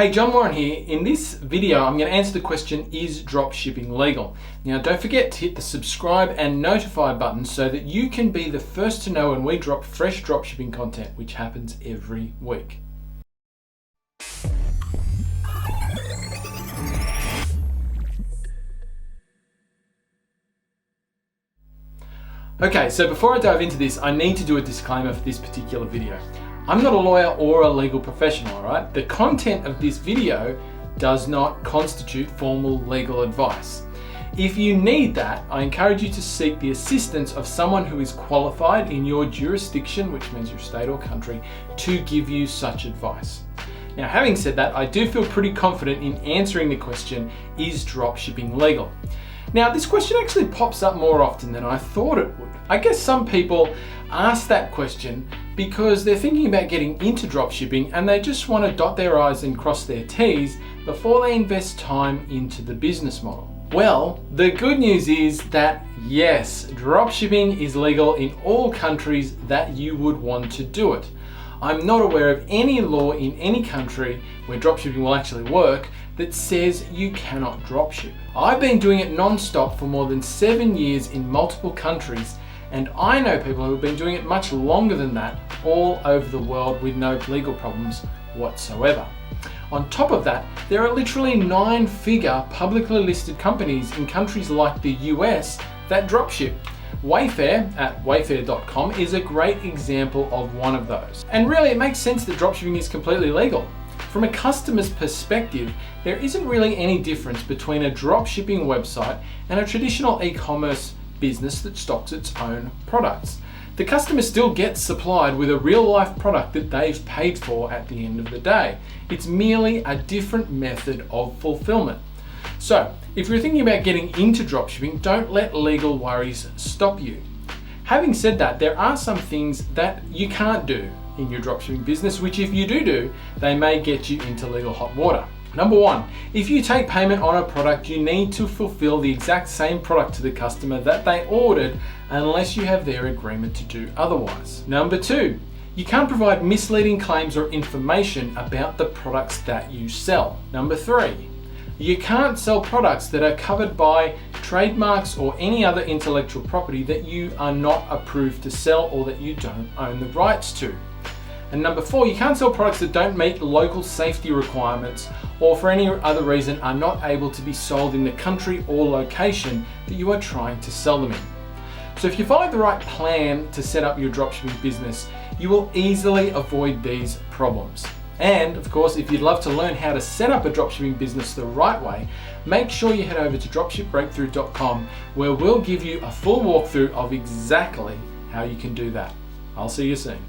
Hey, John Warren here. In this video, I'm going to answer the question, is dropshipping legal? Now, don't forget to hit the subscribe and notify button so that you can be the first to know when we drop fresh dropshipping content, which happens every week. Okay, so before I dive into this, I need to do a disclaimer for this particular video. I'm not a lawyer or a legal professional, all right? The content of this video does not constitute formal legal advice. If you need that, I encourage you to seek the assistance of someone who is qualified in your jurisdiction, which means your state or country, to give you such advice. Now, having said that, I do feel pretty confident in answering the question, is dropshipping legal? Now, this question actually pops up more often than I thought it would. I guess some people ask that question because they're thinking about getting into dropshipping and they just want to dot their I's and cross their T's before they invest time into the business model. Well, the good news is that yes, dropshipping is legal in all countries that you would want to do it. I'm not aware of any law in any country where dropshipping will actually work that says you cannot dropship. I've been doing it non-stop for more than 7 years in multiple countries, and I know people who have been doing it much longer than that all over the world with no legal problems whatsoever. On top of that, there are literally 9-figure publicly listed companies in countries like the US that dropship. Wayfair at wayfair.com is a great example of one of those. And really, it makes sense that dropshipping is completely legal. From a customer's perspective, there isn't really any difference between a dropshipping website and a traditional e-commerce business that stocks its own products. The customer still gets supplied with a real-life product that they've paid for at the end of the day. It's merely a different method of fulfillment. So, if you're thinking about getting into dropshipping, don't let legal worries stop you. Having said that, there are some things that you can't do in your dropshipping business, which if you do, they may get you into legal hot water. Number one, if you take payment on a product, you need to fulfill the exact same product to the customer that they ordered unless you have their agreement to do otherwise. Number two, you can't provide misleading claims or information about the products that you sell. Number three, you can't sell products that are covered by trademarks or any other intellectual property that you are not approved to sell or that you don't own the rights to. And number four, you can't sell products that don't meet local safety requirements or for any other reason are not able to be sold in the country or location that you are trying to sell them in. So if you follow the right plan to set up your dropshipping business, you will easily avoid these problems. And of course, if you'd love to learn how to set up a dropshipping business the right way, make sure you head over to dropshipbreakthrough.com where we'll give you a full walkthrough of exactly how you can do that. I'll see you soon.